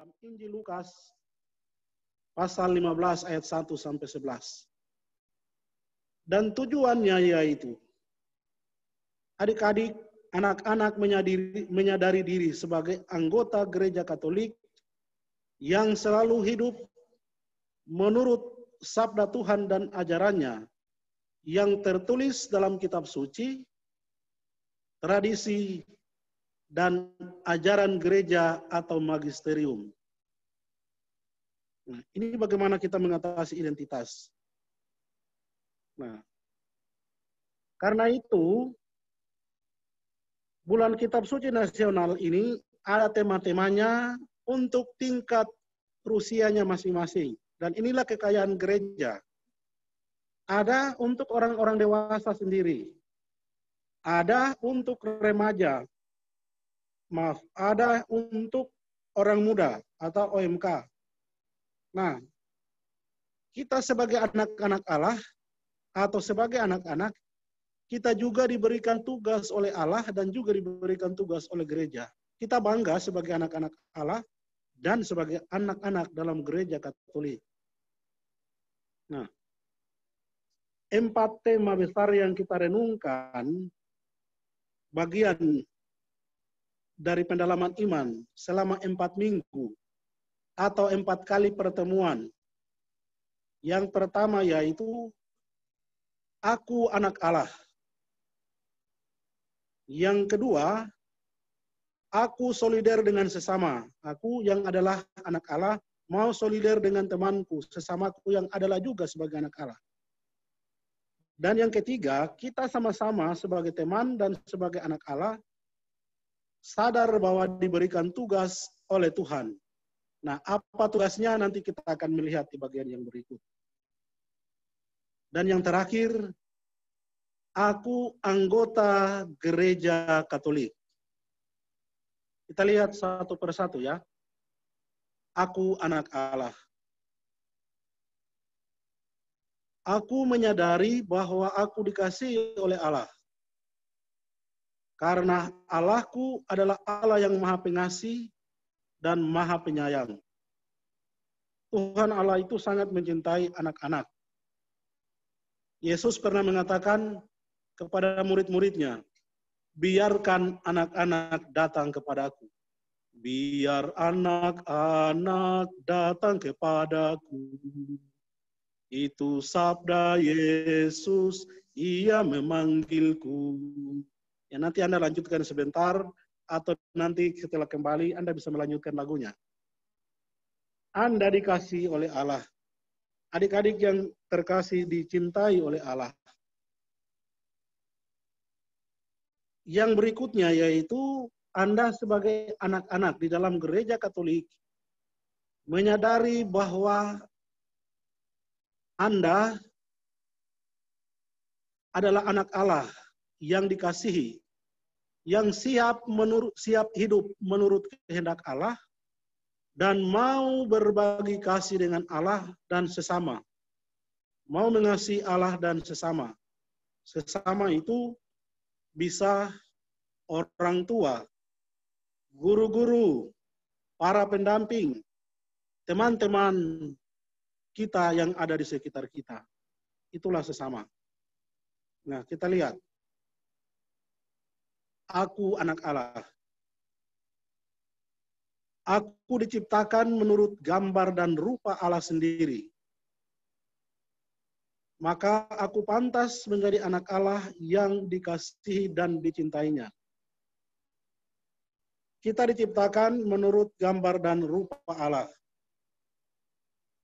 dalam Injil Lukas pasal 15 ayat 1 sampai 11. Dan tujuannya yaitu adik-adik, anak-anak menyadari diri sebagai anggota gereja Katolik yang selalu hidup menurut sabda Tuhan dan ajarannya yang tertulis dalam kitab suci, tradisi, dan ajaran gereja atau magisterium. Nah, ini bagaimana kita mengatasi identitas. Nah, karena itu, bulan kitab suci nasional ini ada tema-temanya untuk tingkat usianya masing-masing. Dan inilah kekayaan gereja. Ada untuk orang-orang dewasa sendiri. Ada untuk remaja. Ada untuk orang muda atau OMK. Nah, kita sebagai anak-anak Allah atau sebagai anak-anak, kita juga diberikan tugas oleh Allah dan juga diberikan tugas oleh gereja. Kita bangga sebagai anak-anak Allah dan sebagai anak-anak dalam gereja Katolik. Nah, 4 tema besar yang kita renungkan bagian dari pendalaman iman selama 4 minggu atau 4 kali pertemuan. Yang pertama yaitu aku anak Allah. Yang kedua, aku solider dengan sesama. Aku yang adalah anak Allah mau solider dengan temanku, sesamaku yang adalah juga sebagai anak Allah. Dan yang ketiga, kita sama-sama sebagai teman dan sebagai anak Allah sadar bahwa diberikan tugas oleh Tuhan. Nah, apa tugasnya nanti kita akan melihat di bagian yang berikut. Dan yang terakhir, aku anggota gereja Katolik. Kita lihat satu persatu ya. Aku anak Allah. Aku menyadari bahwa aku dikasihi oleh Allah. Karena Allahku adalah Allah yang Maha Pengasih dan Maha Penyayang. Tuhan Allah itu sangat mencintai anak-anak. Yesus pernah mengatakan kepada murid-muridnya, biarkan anak-anak datang kepadaku. Biar anak-anak datang kepadaku. Itu sabda Yesus, ia memanggilku. Ya, nanti Anda lanjutkan sebentar, atau nanti setelah kembali Anda bisa melanjutkan lagunya. Anda dikasihi oleh Allah. Adik-adik yang terkasih dicintai oleh Allah. Yang berikutnya yaitu Anda sebagai anak-anak di dalam gereja Katolik menyadari bahwa Anda adalah anak Allah yang dikasihi, yang siap hidup menurut kehendak Allah, dan mau berbagi kasih dengan Allah dan sesama. Mau mengasihi Allah dan sesama. Sesama itu bisa orang tua, guru-guru, para pendamping, teman-teman kita yang ada di sekitar kita. Itulah sesama. Nah, kita lihat. Aku anak Allah. Aku diciptakan menurut gambar dan rupa Allah sendiri. Maka aku pantas menjadi anak Allah yang dikasihi dan dicintainya. Kita diciptakan menurut gambar dan rupa Allah.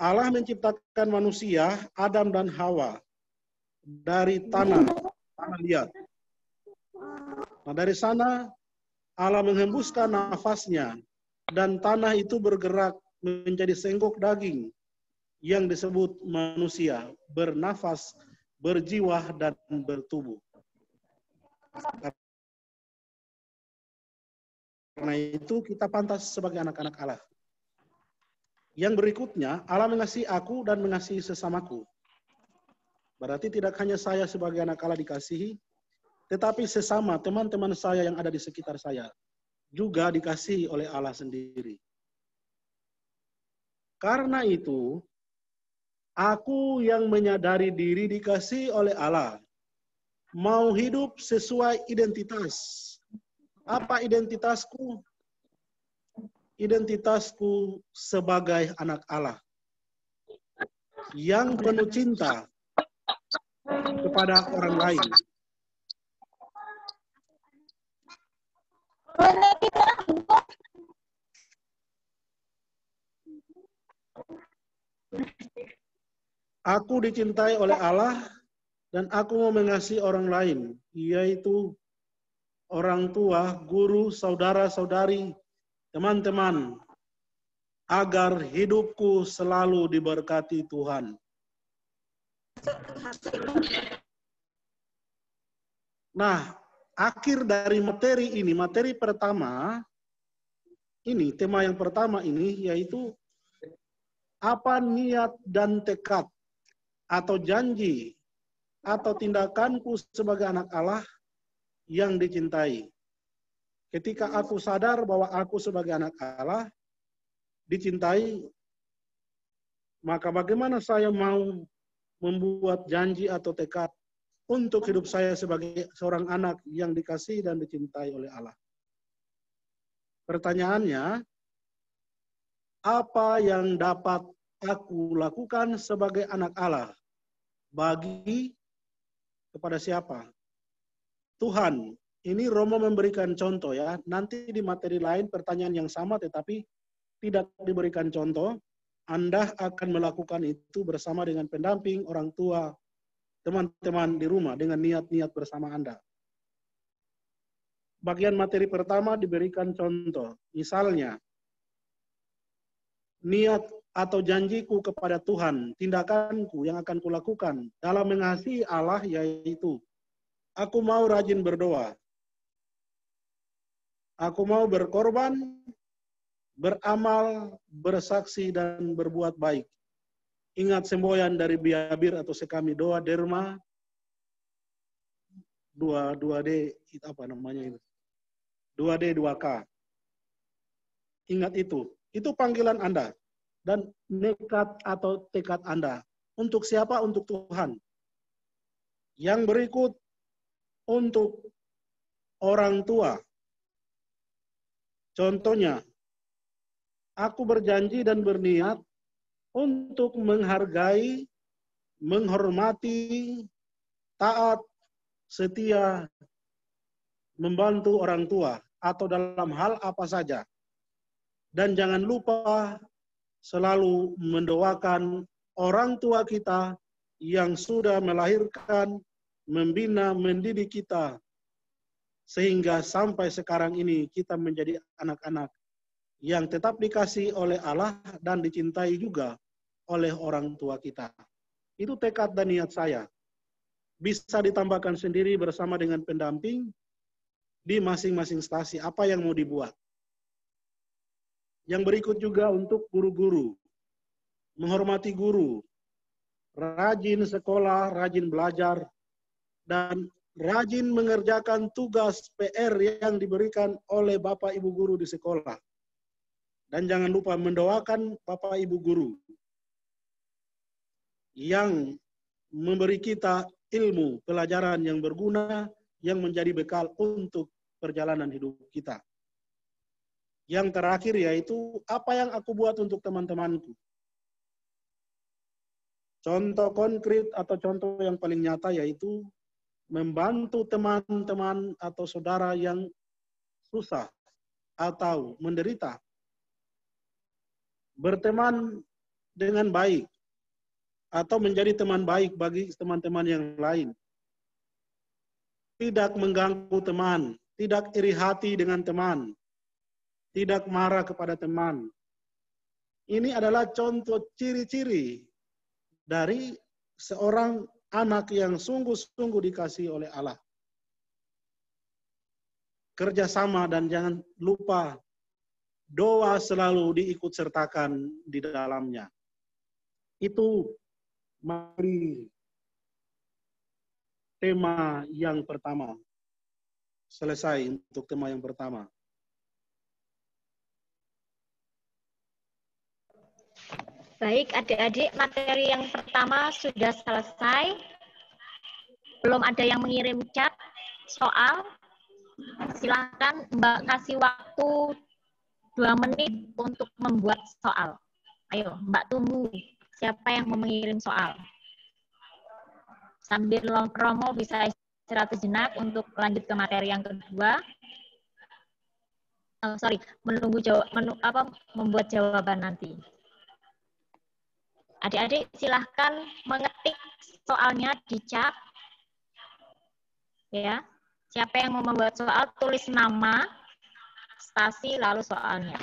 Allah menciptakan manusia, Adam dan Hawa, dari tanah liat. Nah, dari sana Allah menghembuskan nafasnya, dan tanah itu bergerak menjadi senggok daging yang disebut manusia, bernafas, berjiwa, dan bertubuh. Karena itu kita pantas sebagai anak-anak Allah. Yang berikutnya, Allah mengasihi aku dan mengasihi sesamaku. Berarti tidak hanya saya sebagai anak Allah dikasihi, tetapi sesama teman-teman saya yang ada di sekitar saya juga dikasihi oleh Allah sendiri. Karena itu, aku yang menyadari diri dikasihi oleh Allah, mau hidup sesuai identitas. Apa identitasku? Identitasku sebagai anak Allah, yang penuh cinta kepada orang lain. Aku dicintai oleh Allah dan aku mau mengasihi orang lain, yaitu orang tua, guru, saudara-saudari, teman-teman, agar hidupku selalu diberkati Tuhan. Nah, akhir dari materi ini, materi pertama, ini tema yang pertama ini yaitu apa niat dan tekad atau janji atau tindakanku sebagai anak Allah yang dicintai. Ketika aku sadar bahwa aku sebagai anak Allah dicintai, maka bagaimana saya mau membuat janji atau tekad untuk hidup saya sebagai seorang anak yang dikasihi dan dicintai oleh Allah. Pertanyaannya, apa yang dapat aku lakukan sebagai anak Allah? Bagi kepada siapa? Tuhan. Ini Romo memberikan contoh ya. Nanti di materi lain pertanyaan yang sama tetapi tidak diberikan contoh. Anda akan melakukan itu bersama dengan pendamping, orang tua, teman-teman di rumah dengan niat-niat bersama Anda. Bagian materi pertama diberikan contoh. Misalnya, niat atau janjiku kepada Tuhan, tindakanku yang akan kulakukan dalam mengasihi Allah yaitu, aku mau rajin berdoa. Aku mau berkorban, beramal, bersaksi, dan berbuat baik. Ingat semboyan dari Biabir atau sekami doa derma, 2D, apa namanya itu? 2D, 2K. Ingat itu. Itu panggilan Anda. Dan nekat atau tekad Anda. Untuk siapa? Untuk Tuhan. Yang berikut untuk orang tua. Contohnya, aku berjanji dan berniat untuk menghargai, menghormati, taat, setia, membantu orang tua atau dalam hal apa saja. Dan jangan lupa selalu mendoakan orang tua kita yang sudah melahirkan, membina, mendidik kita. Sehingga sampai sekarang ini kita menjadi anak-anak yang tetap dikasih oleh Allah dan dicintai juga oleh orang tua kita. Itu tekad dan niat saya. Bisa ditambahkan sendiri bersama dengan pendamping di masing-masing stasi. Apa yang mau dibuat? Yang berikut juga untuk guru-guru. Menghormati guru. Rajin sekolah, rajin belajar, dan rajin mengerjakan tugas PR yang diberikan oleh Bapak Ibu guru di sekolah. Dan jangan lupa mendoakan Bapak Ibu guru yang memberi kita ilmu, pelajaran yang berguna, yang menjadi bekal untuk perjalanan hidup kita. Yang terakhir yaitu, apa yang aku buat untuk teman-temanku. Contoh konkret atau contoh yang paling nyata yaitu, membantu teman-teman atau saudara yang susah atau menderita. Berteman dengan baik atau menjadi teman baik bagi teman-teman yang lain. Tidak mengganggu teman, tidak iri hati dengan teman, tidak marah kepada teman. Ini adalah contoh ciri-ciri dari seorang anak yang sungguh-sungguh dikasihi oleh Allah. Kerjasama dan jangan lupa doa selalu diikut sertakan di dalamnya. Itu mari tema yang pertama. Selesai untuk tema yang pertama. Baik, adik-adik, materi yang pertama sudah selesai. Belum ada yang mengirim chat soal. Silakan Mbak kasih waktu 2 menit untuk membuat soal. Ayo, Mbak tunggu siapa yang mau mengirim soal. Sambil Romo bisa istirahat sejenak untuk lanjut ke materi yang kedua. Menunggu membuat jawaban nanti. Adik-adik silahkan mengetik soalnya di chat. Ya, siapa yang mau membuat soal tulis nama, stasi lalu soalnya.